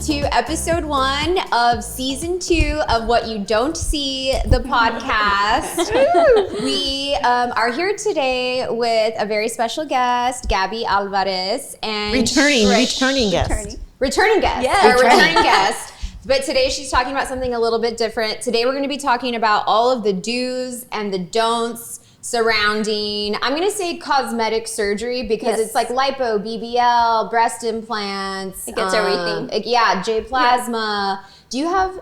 to episode 1 of season 2 of What You Don't See, the podcast. We are here today with a very special guest, Gabby Alvarez, and returning guest. Returning guest. Yeah, returning guest. But today she's talking about something a little bit different. Today we're going to be talking about all of the do's and the don'ts surrounding, I'm going to say cosmetic surgery because it's like lipo, BBL, breast implants. It gets everything. J-plasma. Do you have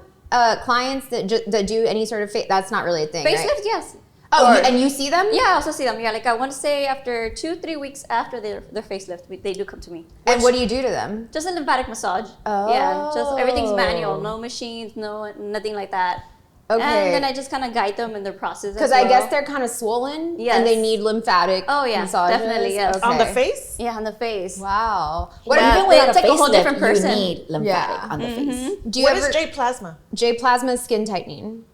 clients that do any sort of that's not really a thing, Facelift, right? yes. Oh, and you see them? Yeah, I also see them. Yeah, like I want to say after 2-3 weeks after their facelift, they do come to me. And what do you do to them? Just a lymphatic massage. Oh. Yeah, just everything's manual. No machines, nothing like that. Okay. And then I just kind of guide them in their process. Because I guess they're kind of swollen and they need lymphatic massages. Definitely, yes. Okay. On the face? Yeah, on the face. Wow. Even without it's like a whole different person. You need lymphatic on the face. Do you What is J-plasma? J-plasma is skin tightening.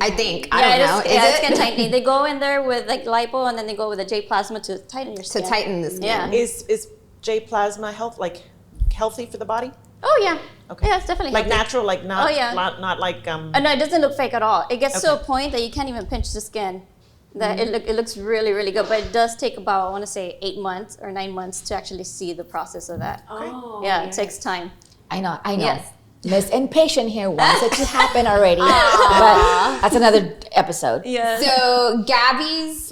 I think. I don't know. It's skin tightening. They go in there with like lipo and then they go with a J-plasma to tighten your skin. To tighten the skin. Yeah. Is J-plasma healthy for the body? Oh yeah. Okay. Yeah, it's definitely like healthy. natural, like not, Oh, yeah. not like No, it doesn't look fake at all. It gets to a point that you can't even pinch the skin. That it looks really, really good, but it does take about, I want to say, 8 months or 9 months to actually see the process of that. Oh, yeah, it takes time. I know. Yes. Miss Impatient here wants it to happen already, but that's another episode. Yeah. So Gabby's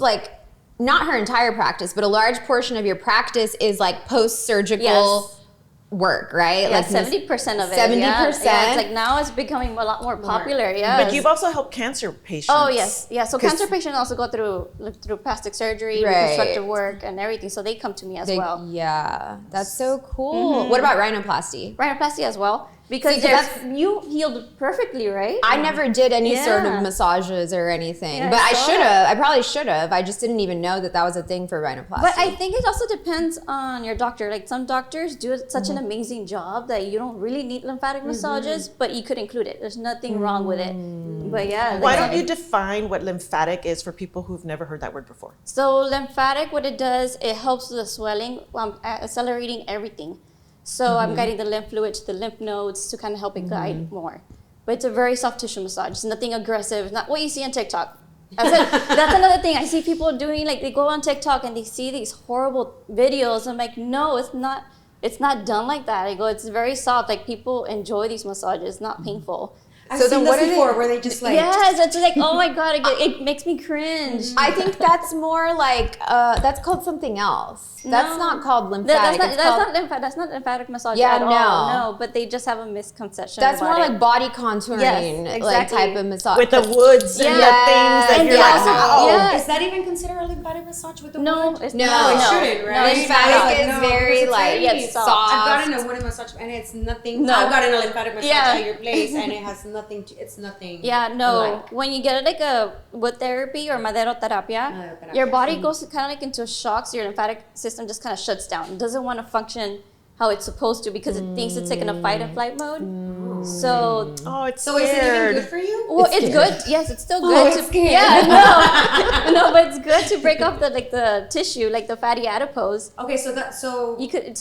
not her entire practice, but a large portion of your practice is like post-surgical work, right? Yeah, like 70% of it. 70%. Yeah, it's like now it's becoming a lot more popular. Yeah. But you've also helped cancer patients. Oh yes, yeah. So cancer patients also go through plastic surgery, reconstructive work, and everything. So they come to me as well. Yeah, that's so cool. What about rhinoplasty? Rhinoplasty as well. Because you healed perfectly, right? I never did any sort of massages or anything, Yeah, but I saw should have. I probably should have. I just didn't even know that was a thing for rhinoplasty. But I think it also depends on your doctor. Like some doctors do such an amazing job that you don't really need lymphatic massages, but you could include it. There's nothing wrong with it. But yeah. Why don't you define what lymphatic is for people who've never heard that word before? So lymphatic, what it does, it helps with the swelling, accelerating everything. So I'm guiding the lymph fluid to the lymph nodes to kind of help it guide more. But it's a very soft tissue massage. It's nothing aggressive. It's not what you see on TikTok. That's another thing. I see people doing, like, they go on TikTok and they see these horrible videos. I'm like, no, it's not. It's not done like that. I go, it's very soft. Like, people enjoy these massages, not painful. I've seen this before where they just like... Yes, it's like, oh my God, it makes me cringe. I think that's more like, that's called something else. That's not called lymphatic. That's not lymphatic massage at all. No, but they just have a misconception That's about more it. like body contouring, Yes, like exactly. type of massage. With the woods and the things that And you're they like, also- oh. yeah. Is that even considered a lymphatic massage with the No, wood? it's No, not. it shouldn't, right? No, it's lymphatic not. is very like it's soft. soft. I've gotten a wooden massage and it's nothing. No. I've gotten a lymphatic massage Yeah. at your place and it has nothing. It's nothing. Yeah, no. alike. When you get like a wood therapy or maderoterapia, your body goes kind of like into a shock, so your lymphatic system just kind of shuts down. It doesn't want to function how it's supposed to because it thinks it's like in a fight or flight mode. So, Oh, it's So is it even scared. good for you? well, it's good. Yes, it's still good. it's scared. Yeah, no, but it's good to break up the tissue, like the fatty adipose. Okay, so You could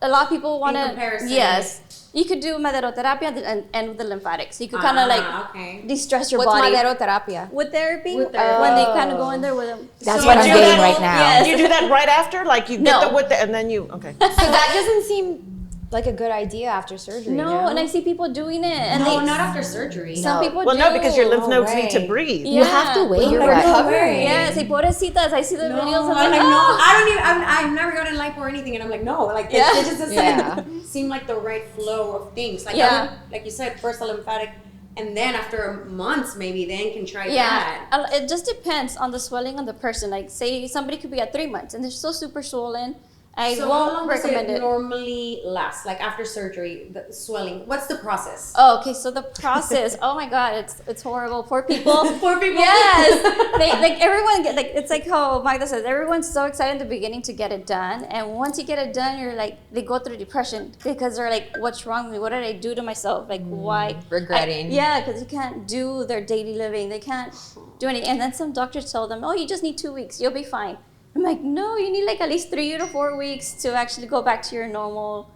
a lot of people want to. comparison. Yes, you could do maderoterapia and with the lymphatics. You could kind of like okay. de-stress your What's body. maderoterapia? Wood therapy, Wood therapy. when they kind of go in there with them. That's So what you I'm do getting that- right now. Yes. You do that right after? Like you get No. the wood and then you, okay. So that doesn't seem like a good idea after surgery. No, and I see people doing it, and No, they, not after surgery. some people Well, do. no, because your lymph nodes way. need to breathe. Yeah. You have to wait. You're for it. recovering. Yes, say pobrecitas. I see the videos. No, I'm I'm like, like, no, oh. I don't even. I've never gotten lipo or anything, and I'm like, no, like Yeah. it just doesn't Yeah. seem like the right flow of things. Like, Yeah. I would, like you said, first a lymphatic, and then after months, maybe then can try Yeah, that. it just depends on the swelling on the person. Like, say somebody could be at 3 months and they're still super swollen. I So how won't long does recommend it it. normally last? Like after surgery, the swelling. What's the process? Oh, okay. So the process. Oh my God, it's horrible. Poor people. Poor people. Yes, everyone get it's like how Magda says. Everyone's so excited in the beginning to get it done, and once you get it done, you're like they go through depression because they're like, "What's wrong with me? What did I do to myself? Like why?" Regretting. Yeah, because you can't do their daily living. They can't do anything, and then some doctors tell them, "Oh, you just need 2 weeks. You'll be fine." I'm like, no, you need like at least 3 to 4 weeks to actually go back to your normal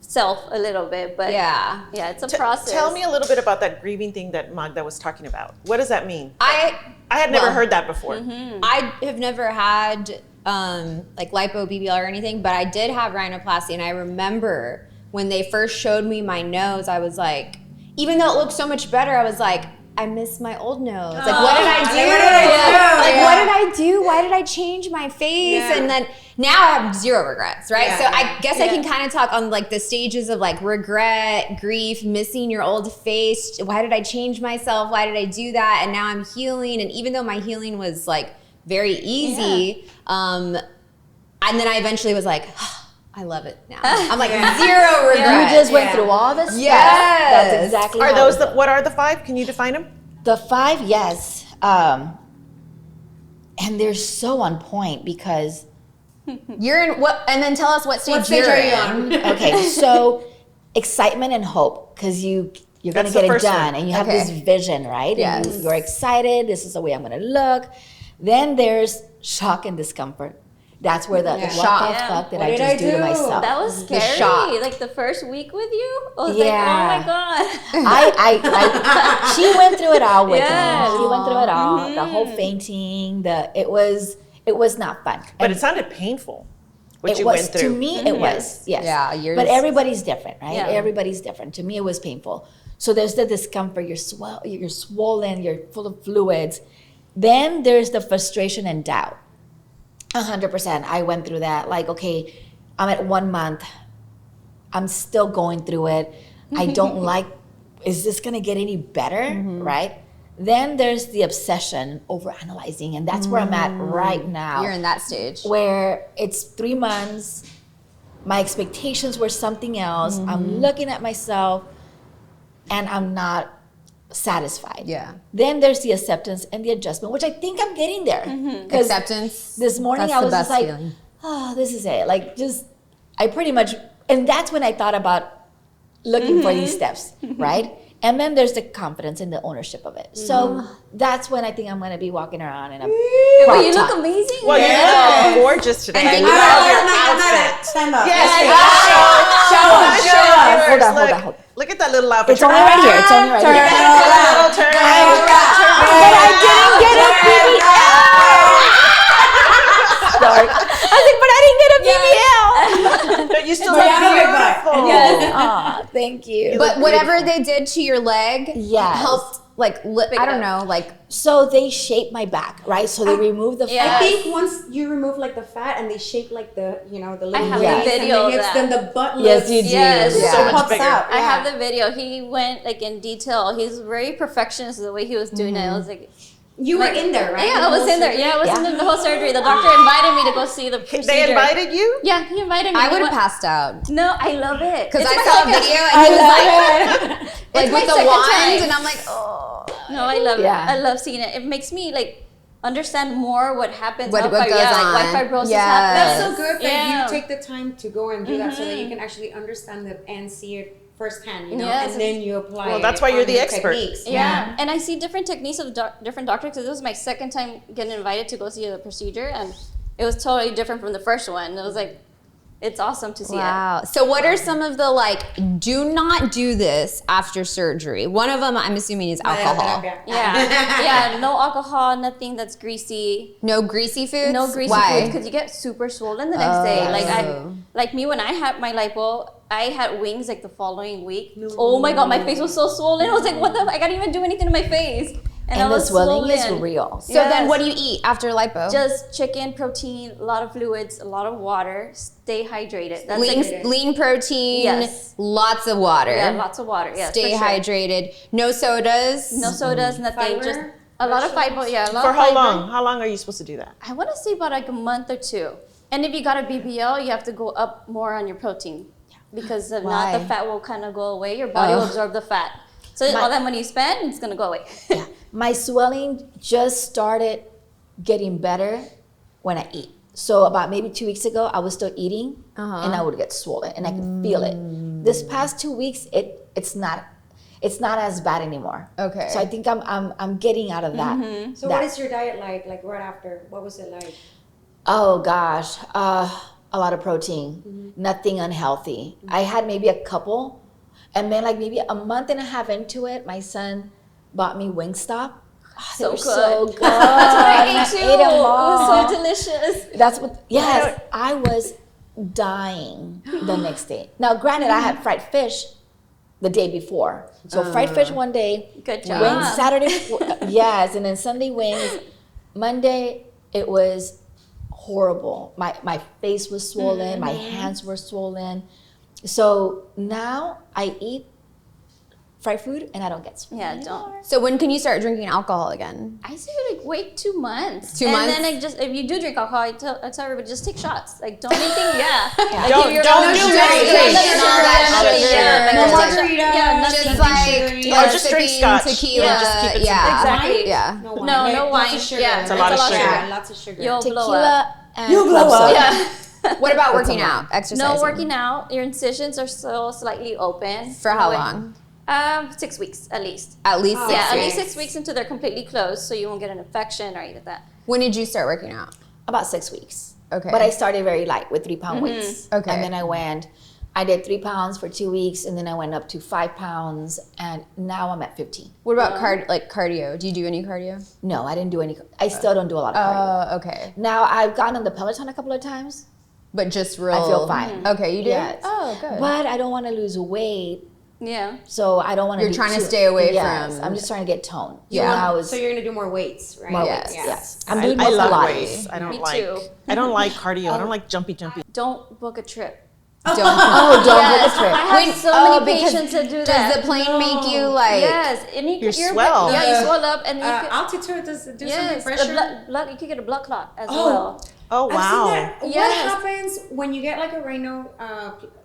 self a little bit, but Yeah. it's a process. Tell me a little bit about that grieving thing that Magda was talking about. What does that mean? I had never well, heard that before. I have never had like lipo BBL or anything, but I did have rhinoplasty, and I remember when they first showed me my nose, I was like, even though it looked so much better, I was like, I miss my old nose. Like, what did I do? What did I do? Why did I change my face? Yeah. And then now I have zero regrets, right? Yeah, so yeah. I guess I can kind of talk on like the stages of like regret, grief, missing your old face. Why did I change myself? Why did I do that? And now I'm healing. And even though my healing was like very easy, and then I eventually was like, I love it now. I'm like zero regret. You just went through all this stuff. Yes. That's exactly Are how those it the, goes. what are the 5? Can you define them? The 5, yes. And they're so on point because, You're in what? And then tell us what stage, stage you're are you in. on? okay, so excitement and hope because you're going That's to the get it first done one. and you have Okay. this vision, right? Yes. And you're excited. This is the way I'm going to look. Then there's shock and discomfort. That's where the what Shock. the fuck did What I did just I do to do? myself? that was The scary. shock. Like the first week with you, I was Yeah. like, oh my god. I she went through it all with Yes. me. She went through it all. The whole fainting, it was not fun. But And it sounded painful, what it you was went through. to me. It was yes. Yeah, yours- But everybody's different, right? Yeah. Everybody's different. To me, it was painful. So there's the discomfort. You're swollen. You're full of fluids. Then there's the frustration and doubt. 100%. I went through that. Like, okay, I'm at 1 month. I'm still going through it. I don't like. Is this gonna get any better? Right? Then there's the obsession over analyzing, and that's where I'm at right now. You're in that stage. Where it's 3 months, my expectations were something else. I'm looking at myself and I'm not satisfied. Yeah. Then there's the acceptance and the adjustment, which I think I'm getting there. Because Acceptance. this morning That's I the was just best like, feeling. oh, this is it. Like, just, I pretty much, and that's when I thought about looking for these steps, right? And then there's the confidence and the ownership of it. So that's when I think I'm going to be walking around in a But crop you look top. amazing. Well, you look gorgeous today. And I think love about your Nada, outfit. stand up. Yes, Hold on, hold on, hold on. Look at that little outfit. It's only right here. It's only right here. Little turn. But I didn't get a BBL. Sorry. I was like, but I didn't get a BBL. But you still But look I know it, but- beautiful. Yes. Aw, thank you. But whatever they did to your leg Yes. helped, like, I don't know, like, So they shape my back, right? So they remove the Yeah. fat. I think once you remove like the fat and they shape like the, you know, the little have a waist video of and the hips, that. then the butt Yes, looks you do. Yes. Yeah. So much pops bigger. out. I Yeah. have the video. He went like in detail. He's very perfectionist the way he was doing it. I was like, You were in there, right? yeah, The I was whole in there. surgery? Yeah, I was Yeah. in the whole surgery. The doctor invited me to go see the procedure. They invited you? Yeah, he invited me. I He would have went- passed out. No, I love it. Because It's I my saw a second- video and he was like, like It's my with the second wand, time. and I'm like, oh. No, I love Yeah. it. I love seeing it. It makes me like understand more what happens. What how goes like on. why fibrosis Yes. happens. That's so good that Yeah. you take the time to go and do that so that you can actually understand it and see it firsthand, you know, Yes. and then you apply Well, it that's why you're on the your expert. techniques. Yeah. And I see different techniques of different doctors because this was my second time getting invited to go see the procedure, and it was totally different from the first one. It was like, it's awesome to see it. Wow. So what are some of the, like, do not do this after surgery? One of them, I'm assuming, is alcohol. Yeah, yeah, no alcohol, nothing that's greasy, No greasy foods? no greasy Why? foods because you get super swollen the next day. Like Oh. like me when I had my lipo, I had wings like the following week. Oh my god, my face was so swollen. I was like, what the? I can't even do anything to my face, And I the was swelling is swollen. real. So then Yes. what do you eat after lipo? Just chicken, protein, a lot of fluids, a lot of water. Stay hydrated. That's lean, like, lean protein, Yes. lots of water. yeah, lots of water. Yes, Stay for sure. hydrated. No sodas. No sodas, nothing. Fiber, Just a lot of fiber. Yeah, a lot For of how fiber. long? How long are you supposed to do that? I want to say about like a month or two. And if you got a BBL, you have to go up more on your protein because if not, the Why? fat will kind of go away. Your body will absorb the fat. So all that money you spend, it's gonna go away. Yeah. My swelling just started getting better when I eat. So about maybe 2 weeks ago, I was still eating and I would get swollen and I could feel it. This past 2 weeks, it's not as bad anymore. Okay. So I think I'm getting out of that. So what is your diet like right after? What was it like? Oh gosh. a lot of protein, nothing unhealthy. I had maybe a couple, and then like maybe a month and a half into it, my son bought me Wingstop. Oh, they So were good. so good. That's what I ate And too. ate them It all. was so delicious. That's what. Yes, I was dying the next day. Now, granted, I had fried fish the day before, so fried fish one day. Good job. Wings Saturday, yes, and then Sunday wings. Monday it was horrible. My face was swollen. My hands were swollen. So now I eat fried food and I don't get swollen. Yeah, don't. So when can you start drinking alcohol again? I say like wait 2 months. 2 and months? then I just if you do drink alcohol, I tell everybody just take shots. Like don't anything. Yeah. Like, Don't- if you're don't no do sugar, anything. no Just sugar, that nothing, sugar. yeah, like, No just like- margarita. Yeah, nothing. Just like Or just drink sipping scotch. tequila. Yeah, just keep it yeah. simple. Exactly. Yeah. No wine. No, Like, no lots wine. of sugar. Yeah, It's a lot of sugar. Yeah, lots of sugar. You'll blow up. Tequila and You blow club up. soda. Yeah. What about That's a working lot. out, exercising? No working out. Your incisions are still slightly open. For how No way. long? 6 weeks at least. At least 6 Yeah, at weeks. least 6 weeks until they're completely closed, so you won't get an infection or any of that. When did you start working out? About 6 weeks. Okay. But I started very light with 3-pound weights. Okay. And then I did 3 pounds for 2 weeks, and then I went up to 5 pounds, and now I'm at 15. What about cardio? Do you do any cardio? No, I didn't do any. I still don't do a lot of cardio. Okay. Now I've gotten on the Peloton a couple of times, But just real. I feel fine. Okay, you do? Yes. Oh, good. but I don't want to lose weight, Yeah. so I don't want to. You're trying to stay away yes, from- I'm just trying to get toned. Yeah. So now it's So you're gonna do more weights, right? more Yes. weights. Yeah. Yes, I'm I doing more love Pilates. weights. I don't Me like. too. I don't like cardio. I don't like jumpy. Don't book a trip. Don't. Oh, don't book a trip. I have Wait, so oh, many because patients that do Does that. the plane make you like? Yes, and You swell. Yeah, you swell up, and you could, Altitude does it do yes, something the pressure? blood. You could get a blood clot as Oh. well. Oh I've wow. seen that. What Yes. happens when you get like a rhino?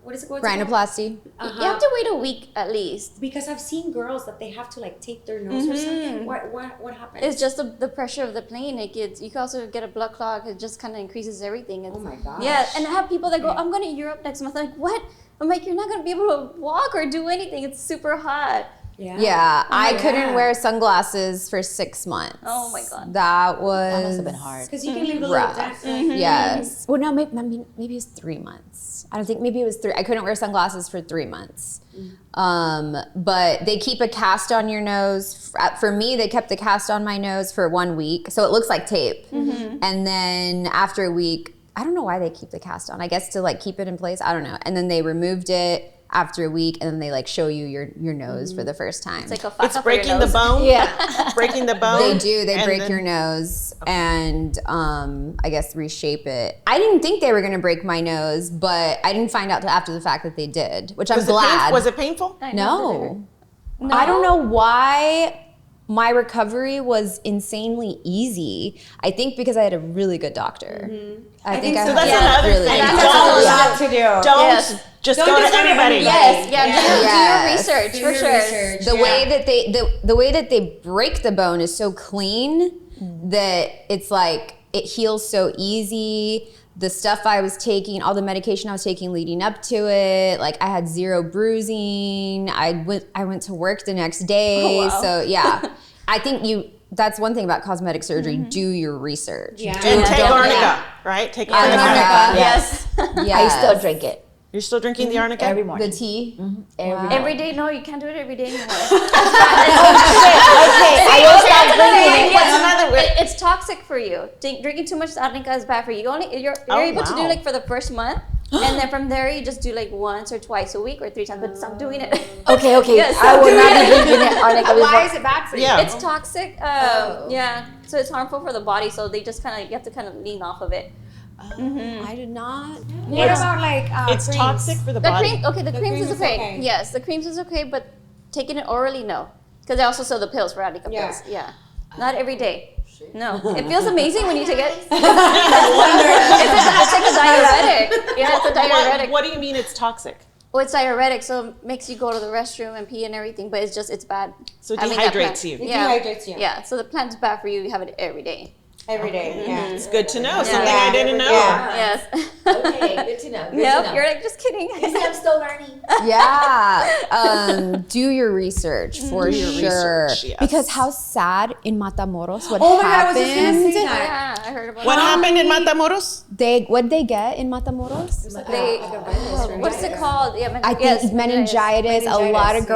What is it called? Rhinoplasty. You have to wait a week at least. Because I've seen girls that they have to like tape their nose or something. What happens? It's just the pressure of the plane. It gets. You can also get a blood clot. It just kind of increases everything. It's, Oh my gosh. Yeah, and I have people that go, "I'm going to Europe next month." I'm like, what? I'm like, you're not going to be able to walk or do anything. It's super hot. Yeah, I couldn't God. wear sunglasses for 6 months. Oh my God. That was. That must have been hard. Because you can leave a little Rough. dent. Yes. Well, no, maybe it was 3 months. I don't think maybe it was 3. I couldn't wear sunglasses for 3 months. But they keep a cast on your nose. For me, they kept the cast on my nose for 1 week, so it looks like tape. And then after a week, I don't know why they keep the cast on. I guess to like keep it in place. I don't know. And then they removed it after a week, and then they like show you your nose for the first time. It's like a It's faca for your breaking the nose. bone. Yeah. Breaking the bone. They do. They and break then- your nose and I guess reshape it. I didn't think they were going to break my nose, but I didn't find out till after the fact that they did, which I'm Was it painful? glad. Was it painful? I know. No. I don't know why my recovery was insanely easy. I think because I had a really good doctor. I think I so. had That's a another really thing. good That's doctor. a lot to do. Don't Yes. just Don't go just to go to anybody. anybody. Yes, yeah, Yes. do your research Do for your sure. research. The Yeah. way that the way that they break the bone is so clean that it's like it heals so easy. The stuff I was taking, all the medication I was taking leading up to it, like I had 0 bruising. I went to work the next day. Oh, wow. So yeah, I think that's one thing about cosmetic surgery. Do your research. Yeah. And take Don't- arnica, right? Take arnica. Arnica. Yes. Yes. I still drink it You're still drinking the arnica? every morning. The tea. Every Every day? No, you can't do it every day anymore. Okay, I will stop drinking it. What's another way? It's toxic for you. Drinking too much arnica is bad for you. You're Oh, able to do wow. like for the first month, and then from there you just do like once or twice a week or 3 times. But stop doing it. Okay, Yes, I will not be drinking it. Arnica before. Why is it bad for you? Yeah. It's toxic. Yeah, so it's harmful for the body. So they just kind of you have to kind of lean off of it. I did not. What about like It's creams? toxic for the The body. cream, okay, the creams cream is is okay. okay. Yes, the creams is okay, but taking it orally, no, because they also sell the pills for arnica Yeah. pills. Yeah, not every day. No, it feels amazing when you take it. it's like a diuretic. Yeah, it's a diuretic. What do you mean it's toxic? Well, it's diuretic, so it makes you go to the restroom and pee and everything, but it's bad. So it having that dehydrates plant. you. It Yeah. dehydrates you. Yeah, so the plant's bad for you. You have it every day. Every day. Yeah. It's good to know. Something Yeah. I didn't know. Yeah. Yes. Okay, good to know. Good to Yep, know. you're like, just kidding. I'm still learning. Yeah. Do your research for sure. research, yes. Because how sad in Matamoros what Oh my God, I was happened. just gonna say that. Yeah, I heard about What that. happened in Matamoros? What'd they get in Matamoros? What's it called? Yeah, I think yes, meningitis. A lot of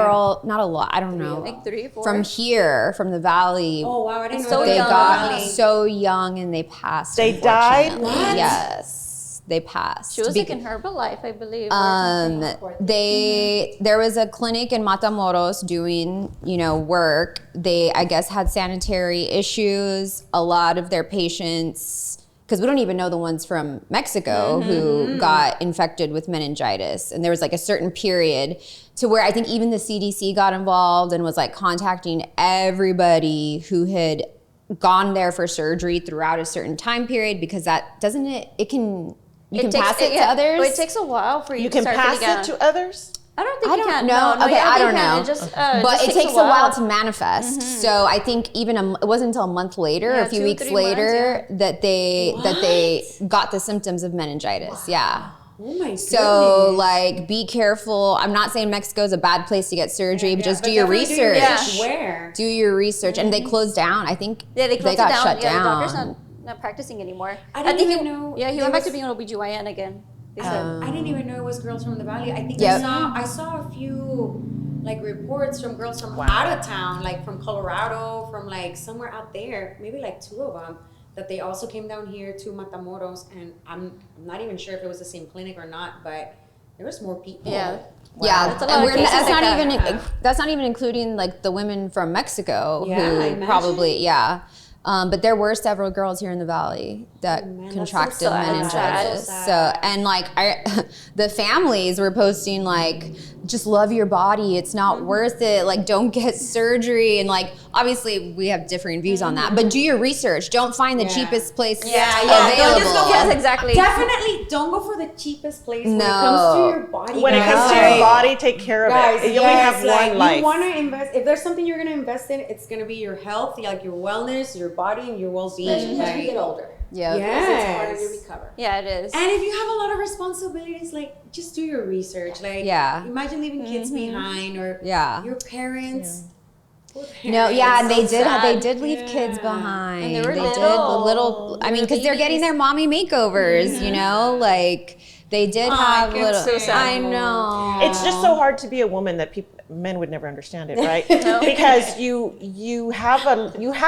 not a lot. I don't know. Like 3, 4. From here, from the valley, Oh wow, I didn't know So that. they young. got Valley. so young and they passed. They died? unfortunately. What? Yes, they passed. She was Be- like in Herbalife, I believe. or something. there was a clinic in Matamoros doing, work. They, I guess, had sanitary issues. A lot of their patients, because we don't even know the ones from Mexico who got infected with meningitis. And there was like a certain period to where I think even the CDC got involved and was like contacting everybody who had gone there for surgery throughout a certain time period, because that doesn't it can you can pass it to others. Well, it takes a while for you, You to can start pass feeling it to others? I don't think I you don't can. know. No, Okay, I don't know. It just, but it takes a while to manifest. Mm-hmm. So I think even it wasn't until a month later, Yeah, a few 2, weeks 3 months, later, that they got the symptoms of meningitis. Yeah. Oh my goodness. So like, be careful. I'm not saying Mexico is a bad place to get surgery, but just do your research. Where? Do your research, and they closed down. I think Yeah, they closed got it down. shut Yeah, down. the doctor's not practicing anymore. I didn't think even know Yeah, he there went back to was- being an OBGYN again. They said. I didn't even know it was girls from the valley. I think Yep. I saw a few like reports from girls from out of town, like from Colorado, from like somewhere out there, maybe like 2 of them, that they also came down here to Matamoros, and I'm not even sure if it was the same clinic or not, but there was more people. Yeah. Yeah, That's a lot and of cases that's like not that. even Yeah. that's not even including like the women from Mexico Yeah, I who imagine. probably but there were several girls here in the valley that man, that's so contracted sad. meningitis. So sad. So and like the families were posting like, just love your body. It's not worth it. Like, don't get surgery. And like, obviously we have differing views on that, but do your research. Don't find the Yeah. cheapest place Yeah, available. don't just go Yes, exactly. Definitely don't go for the cheapest place when it No. comes to your body. When it comes to guys. your body, take care of Guys, it. You only have like, one life. You want to invest. If there's something you're going to invest in, it's going to be your health, like your wellness, your body, and your well-being. Especially as we get Like, older. Yeah. It's harder to yes. recover. Yeah, it is. And if you have a lot of responsibilities, like just do your research. Like, Yeah. imagine leaving kids behind or Yeah. your parents. Poor No, yeah, and parents. they sad. did leave kids Yeah. behind. And they were did little. little. I mean, because they're getting babies. their mommy makeovers. You know, like they did have it's little. so sad. I know. It's just so hard to be a woman that men would never understand it, right? No. Because you have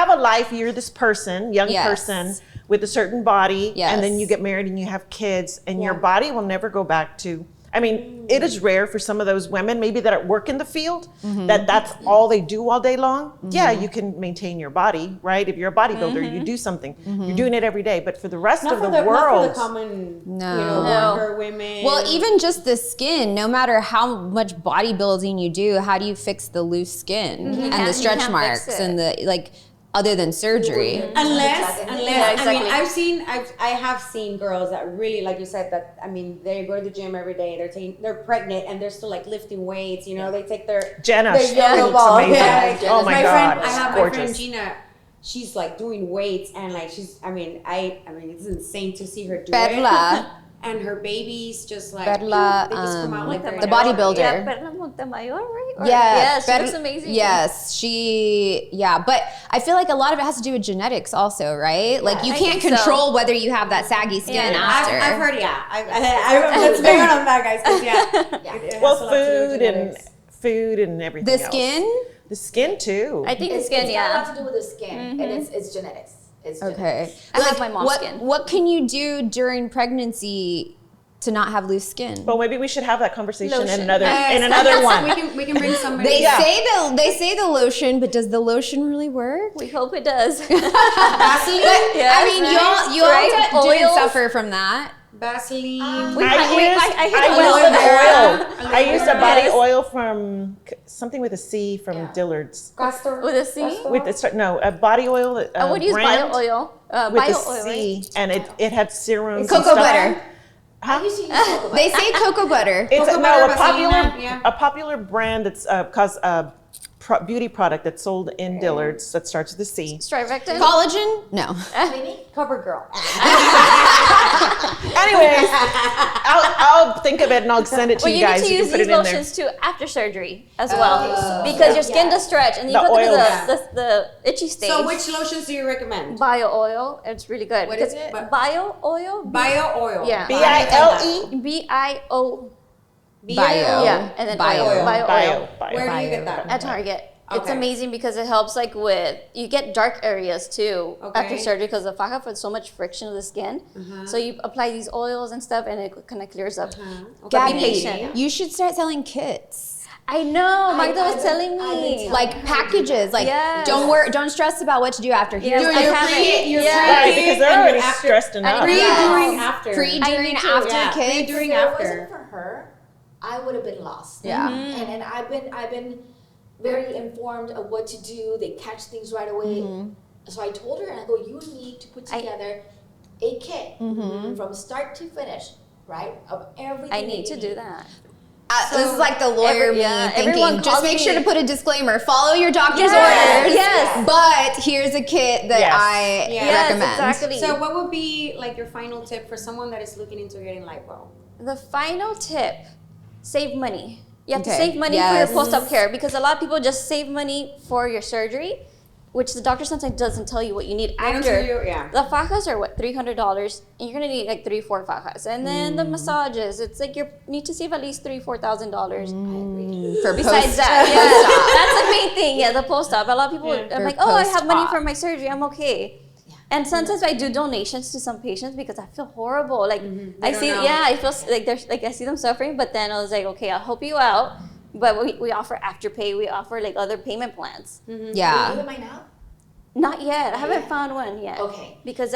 a life. You're this person, young Yes. person with a certain body, and then Yes. you get married and you have kids, and your body will never go back to. I mean, it is rare for some of those women, maybe that work in the field, that's all they do all day long. Yeah, you can maintain your body, right? If you're a bodybuilder, you do something. You're doing it every day. But for the rest Not of for the the, not for world, the common, No. No. worker women. Well, even just the skin, no matter how much bodybuilding you do, how do you fix the loose skin and the can't- you stretch can't marks fix it. and the like, other than surgery? Unless, Yeah, exactly. I mean, I have seen girls that really, like you said, that I mean, they go to the gym every day. They're pregnant and they're still like lifting weights. You know, they take their Jenna, their she yoga looks ball. amazing. Yeah, Oh my God, friend, I she's have my gorgeous. friend Gina. She's like doing weights and like she's. I mean, it's insane to see her do Perla. it. And her babies just like Perla, they just come out like the they're bodybuilder. Yeah, Perla Montemayor, right? Or- Yeah, Yes, she Perla- looks amazing. Yes, but I feel like a lot of it has to do with genetics also, right? Like you I can't think so. control whether you have that saggy skin Yeah. after. I've heard, yeah. Let's bring it on that, guys. 'Cause, yeah. It has Well, a lot to do with food and everything. the else. skin? The skin too. I think the It's skin, got a yeah. lot to do with the skin, and it's genetics. It's genetics. Okay. I have my mom's what, skin. What can you do during pregnancy to not have loose skin? Well, maybe we should have that conversation in Lotion. another Yes. one. We can bring somebody. They Yeah. say the lotion, but does the lotion really work? We hope it does. Vaseline. I mean, you all Right? didn't Oils. suffer from that. Vaseline. I I used a body oil from something with a C from Dillard's. Castor. With a C? With a body oil. I would use brand bio oil. with Bio a oil, C, right? and it had serums. and Cocoa stuff. butter. I used to use cocoa They say cocoa butter. It's Cocoa butter, a popular Vaseline, yeah. a popular brand that's beauty product that's sold in Dillard's that starts with a C. Strivectin? Collagen? No. Cover girl. Anyways, I'll think of it and I'll send it to Well, you you guys. need to You use can put these it in there. lotions too after surgery as well, because your skin does stretch, and you The put oil. the itchy stage. So which lotions do you recommend? bio oil? It's really good. What is because it? Bio oil. Bio oil. Yeah. BILE. BIO. Bio. Yeah, and then Bio. oil. Bio oil. Where do you get that? At Target. It's Okay. amazing because it helps like with, you get dark areas too after Okay. surgery because the faja has so much friction of the skin. So you apply these oils and stuff and it kind of clears up. But be patient. Gabby, you should start selling kits. I know, Magda was telling I've been me. telling Like packages. Like Yes. don't stress about what to do after. Here's Yes, a I have it. You're Yeah. Right, because they're And already after- stressed enough. Pre, Yeah. During, after. pre, I during, need to, after yeah. kids. During, If it after. wasn't for her, I would have been lost. Yeah. And I've been very informed of what to do. They catch things right away. So I told her, and I go, you need to put together a kit from start to finish, right? Of everything. I that need you to do that. This is like the lawyer me everyone thinking. Just calls make sure me- to put a disclaimer. Follow your doctor's Yes, orders. yes. But here's a kit that Yes. I Yes, recommend. exactly. So what would be like your final tip for someone that is looking into getting lipo? The final tip, save money. You have to Okay. save money Yes. for your post-op care because a lot of people just save money for your surgery, which the doctor sometimes doesn't tell you what you need They don't after. tell you, yeah. The fajas are what, $300, and you're gonna need like 3-4 fajas, and then the massages. It's like you need to save at least $3,000-$4,000. For Besides post- that, yeah, that's the main thing. Yeah, the post-op. A lot of people, For I'm like, oh, I have money post-op. for my surgery. I'm okay. And sometimes I do donations to some patients because I feel horrible. Like I don't see, know. yeah, I feel like there's like I see them suffering, but then I was like, okay, I'll help you out. But we offer afterpay. We offer like other payment plans. Are you Yeah. doing mine now? Not yet. I haven't found one yet. Okay. Because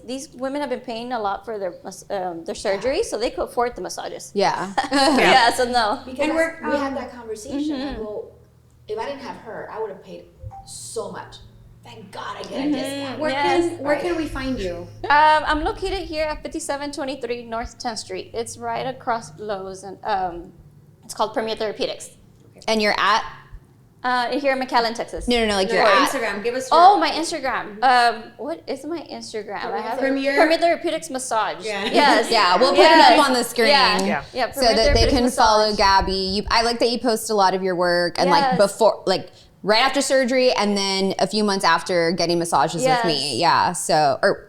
these women have been paying a lot for their surgery, so they could afford the massages. Yeah. Yeah. So no. Because And we're, we had that conversation. I go, if I didn't have her, I would have paid so much. Thank God I get a discount. where can we find you? I'm located here at 5723 North 10th Street. It's right across Lowe's, and it's called Premier Therapeutics. And you're at? Here in McAllen, Texas. No, like Your you're at. Instagram. Give us your. Oh, my Instagram. What is my Instagram? I have Premier- Premier Therapeutics Massage. Yeah. Yes. Yeah, we'll put Yes. it up on the screen. Yeah. Yeah. So Premier that they can Therapeutics follow Massage. Gabby. I like that you post a lot of your work and like Yes. before, like right after surgery and then a few months after getting massages Yes. with me. Yeah. So, or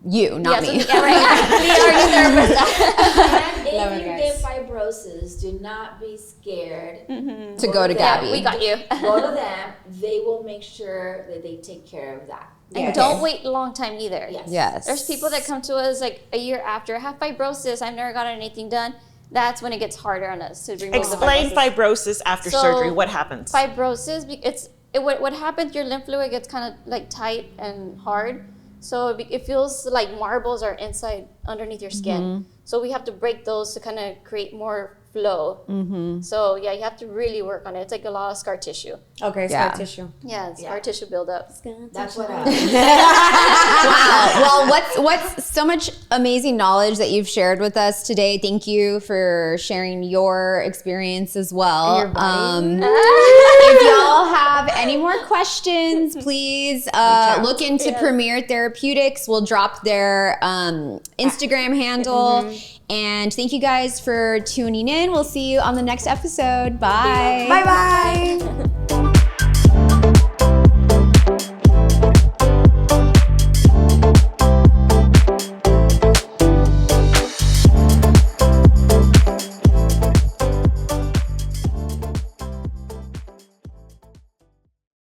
you, not me. Yeah, right. We are your therapists. And Love if it, you guys. get fibrosis, do not be scared. To go to Gabby. Yeah, we got you. Go to them. They will make sure that they take care of that. And don't wait a long time either. Yes. Yes. There's people that come to us like a year after, I have fibrosis, I've never gotten anything done. That's when it gets harder on us to remove Explain the fibrosis. fibrosis after So, surgery. What happens? Fibrosis, what happens, your lymph fluid gets kind of like tight and hard. So it feels like marbles are inside underneath your skin. So we have to break those to kind of create more flow. So yeah, you have to really work on it. It's like a lot of scar tissue. Okay, Yeah. scar tissue. Yeah, scar tissue buildup. That's what Wow. Well, what's so much amazing knowledge that you've shared with us today. Thank you for sharing your experience as well. If y'all have any more questions, please look into Premier Therapeutics. We'll drop their Instagram handle. And thank you guys for tuning in. We'll see you on the next episode. Bye. Bye bye.